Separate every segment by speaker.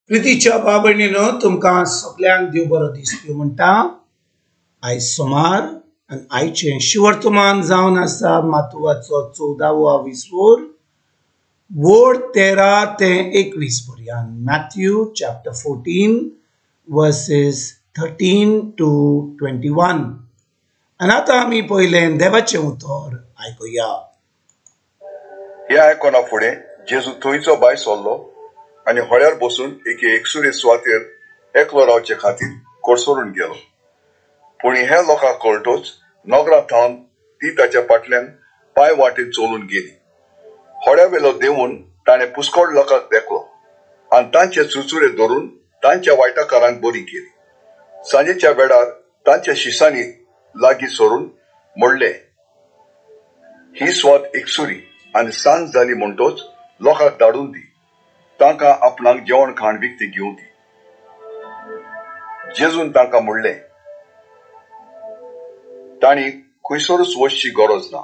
Speaker 1: प्रितीच्या बाबणीनो तुमकां सगळ्यांक देव बरो दीस दिवं म्हणटा। आयज सोमार आनी आयचें शिवर्तमान जावन आसा मातुवाचो 14वा विसवोर वोड 13 ते 21 पर्यंत। Matthew chapter 14 versus 13 to 21। आनी आतां आमी पयलें देवाचें उतर आयकुया।
Speaker 2: हे आयकोना फुडें जेजू थंयचो भायर सरलो आनी हळ्यार बसून एके एकसुरे सुवातेर एकलो रावचे खातीर कोडसरून गेलो। पूण हे लोकांक कळटोच नगरांत थावन ती ताच्या फाटल्यान पांय वाटेन चलून गेली। हळ्यावेलो देंवून ताणें पुस्कळ लोकांक देखलो आनी तांचे चुरचुरे धरून तांच्या वायटाकारांक बरी केली। सांजेच्या वेळार तांच्या शिसांनी लागीं सरून म्हणलें, ही सुवात एकसुरी आनी सांज जाली म्हणटोच लोकांक धाडून दी, तांकां आपणाक जेवण खाण विकतें घेवं दी। जेजून तांकां म्हणलें, तांणी खंयसरूच वचची गरज ना,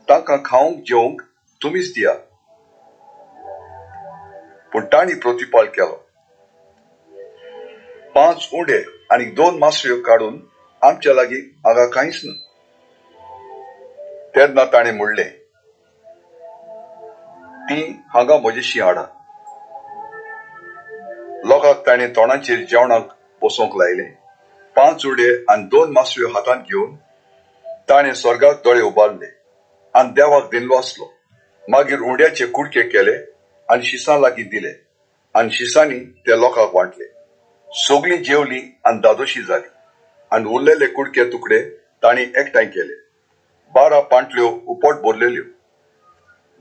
Speaker 2: तांकां खावंक जेवंक तुमीच दिया। पूण तांणी प्रतिपाल केलो, 5 उंडे आनी 2 मासऱ्यो काडून आमच्या लागीं हांगा कांयच ना। तेन्ना ताणें म्हणलें, ती हांगा म्हजेशी हाडा। लोकांक ताणें तोंडाचेर जेवणाक बसोवंक लायलें। 5 उंडे आनी 2 मासऱ्यो हातांत घेवन ताणें स्वर्गाक दोळे उबारले आनी देवाक दिनलो आसलो। मागीर उंड्याचे कुडके केले आनी शिसां लागीं दिले आनी शिसांनी ते लोकांक वांटले। सगळीं जेवलीं आनी धादोशी जालीं आनी उरलेले कुडके तुकडे तांणी एकठांय केले। 12 पांटल्यो उपट भरलेल्यो।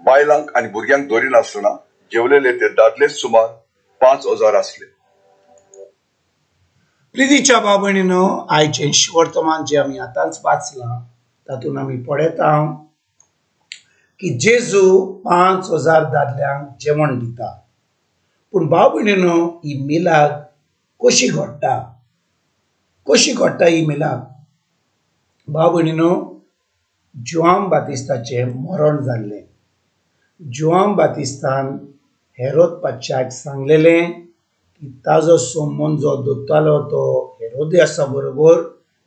Speaker 2: बायलांक आनी भुरग्यांक धरिनासतना जेवलेले ते दादलेच सुमार 5,000 आसले।
Speaker 1: प्रितीच्या बाबणीनो आयचें शिवर्तमान जे आमी आतांच वाचलां तातूंत आमी पळयता की जेजू 5,000 दादल्यांक जेवण दिता। पूण बाबणीनो ही मिलाद कशी घडटा ही मिलाद? बाबणीनो जुआन बातिस्ताचें मरण जाल्लें। जुआन बातिस्तान हेरोद पादशाक सांगलेलें की ताजो संबंद जो दवरतालो तो हेरोदियासा बरोबर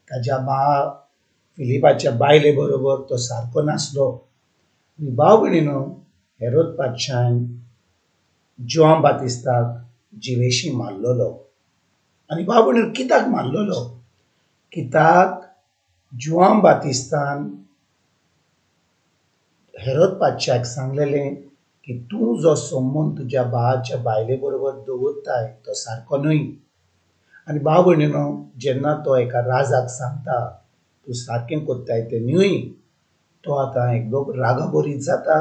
Speaker 1: ताच्या फिलिपाच्या बायले बरोबर तो सारको नासलो। आनी बाबणीनो हेरोद पादशान जुआन बातिस्ताक जिवेशी मारलेलो। आनी बाबणीनो कित्याक मारलेलो? कित्याक जुआन बातिस्तान हेरोद पादशाक सांगलेलें की तूं जो संबंद तुज्या भावाच्या बायले बरोबर दवरताय तो सारको न्हय। आनी बाबणीनो जेन्ना तो एका राजाक सांगता तूं सारकें कोत्ताय तें न्हय, तो आतां एकदम रागाबरीत जाता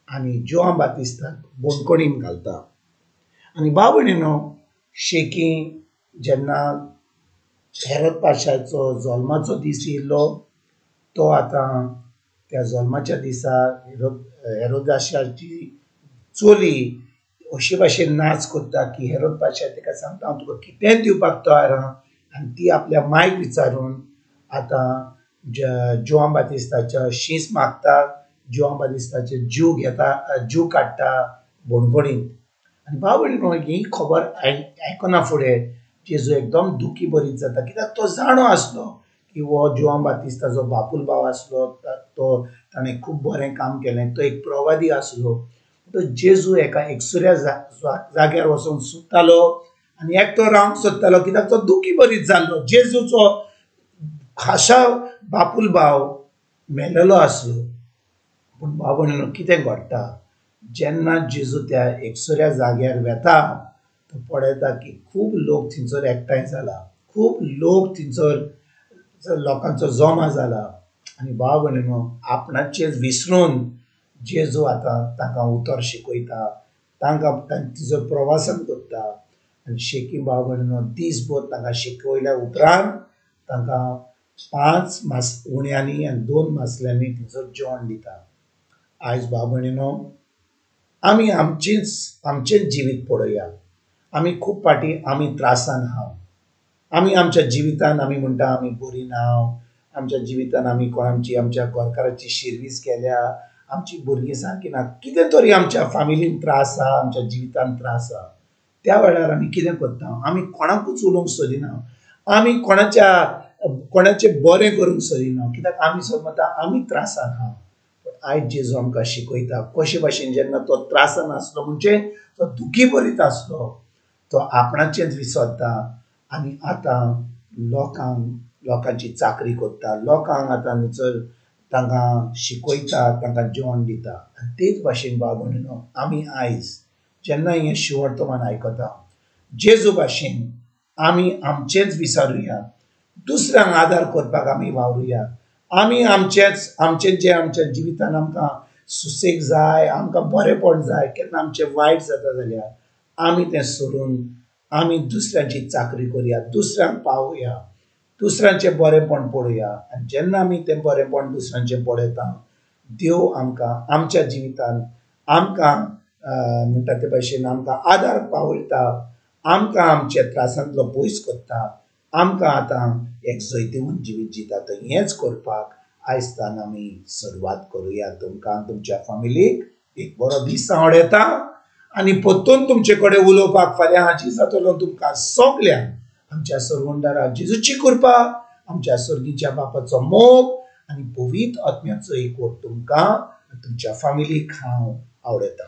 Speaker 1: आनी जुआन बातिस्ताक बोडकुणींत घालता। आनी बाबणीनो शेकी जेन्ना हेरोद पादशाचो जल्माचो दीस येयलो तो आतां त्या जल्माच्या दिसा हेरोदाशाची चोली अशे भाशेन नाच कोत्ता की हेरोद पादशा तिका सांगता हांव तुका कितेंय दिवपाक तयार आहा। आनी ती आपल्या मायक विचारून आतां जुआन बातिस्ताचो शीस मागता, जुआन बातिस्ताचे जीव काडटा बोडकुणींत। आनी बाबणीनो ही खबर आयकना फुडें जेजू एकदम दुखी बरीत जाता, कित्याक तो जाणो आसलो की हो जुआन बातिस्ता जो बापूल भाव आसलो तो ताणें खूब बरें काम केलें, तो एक प्रवादी आसलो। तो जेजू एका एकसुऱ्या जाग्यार वचून सुत्तालो आनी एकटो रावंक सोदतालो कित्याक तो दुखी बरीत जाल्लो। जेजूचो खाशा बापूल भाव मेलेलो आसलो। पूण बाबणीनो कितें घडटा? जेन्ना जेजू त्या एकसुऱ्या जाग्यार वेता तो पळयता की खूब लोक थंयसर एकठांय जाला, खूब लोक थंयसर लोकांचो जमा जाला। आनी बाबणीनो आपणाचें विसरून जेजू आतां तांकां उतर शिकयता, तांकां तिजो प्रवासन करता आनी शेकी बाबणीनो दीसभर तांकां शिकयल्या उपरांत तांकां 5 उण्यांनी आनी 2 मासल्यांनी थंयसर जेवण दिता। आयज बाबणीनो आमी आमचेंच जिवीत पळोवया। आमी खूब फाटी आमी त्रासान आहा। आमी आमच्या जिवितान आमी म्हणटा आमी बरी नाव, आमच्या जिवितान आमी कोणाची आमच्या गोंयकाराची शिर्वीस केल्या, आमची भुरगीं सारकी ना, कितें तरी आमच्या फॅमिलीन त्रास आहा, आमच्या जिवितान त्रास आहा। त्या वेळार आमी कितें करता, आमी कोणाकूच उलोवंक सोदिना, आमी कोणाचे बरें करूंक सोदिना, कित्याक आमी समजता आमी त्रासान आहा. आयज जेजू आमकां शिकयता कशे भाशेन जेन्ना तो त्रासान आसलो, म्हणजे तो दुखी भरीत आसलो, तो आपणाचेंच विसरता आनी आतां लोकांची चाकरी करता, लोकांक आतां जर तांकां शिकयता, तांकां जेवण दिता. आनी तेच भाशेन भाव भयणीनो, आमी आयज जेन्ना हें शिवर्तमान आयकता, जेजू भाशेन आमी आमचेंच विसारुया, दुसऱ्यांक आदार करपाक आमी वावरुया. आमी आमचें जें आमच्या जिवितान आमकां सुसेग जाय, आमकां बरेंपण जाय, केन्ना आमचें वायट जाता जाल्यार आमी तें सोडून आमी दुसऱ्यांची चाकरी करुया, दुसऱ्यांक पावुया, दुसऱ्यांचें बरेंपण पळोवया. आनी जेन्ना आमी तें बरेंपण दुसऱ्यांचें पळयता, देव आमकां आमच्या जिवितान आमकां म्हणटा ते भाशेन आमकां आदार पावयता, आमकां आमच्या त्रासांतलो पयस करता, आमकां आतां एक जैतिवंत जिवीत जिता. तर हेंच करपाक आयजतान आमी सुरवात करुया. तुमकां तुमच्या फॅमिलीक एक बरो दीस हांव येता आनी परतून तुमचे कडेन उलोवपाक फाल्यां हाजीर जातलो. तुमकां सगल्यांक आमच्या सर्वंडारा जेजूची कृपा, आमच्या सर्गीच्या बापाचो मोग आनी पवित्र आत्म्याचो एकवट तुमकां तुमच्या फॅमिलीक हांव आवडयता.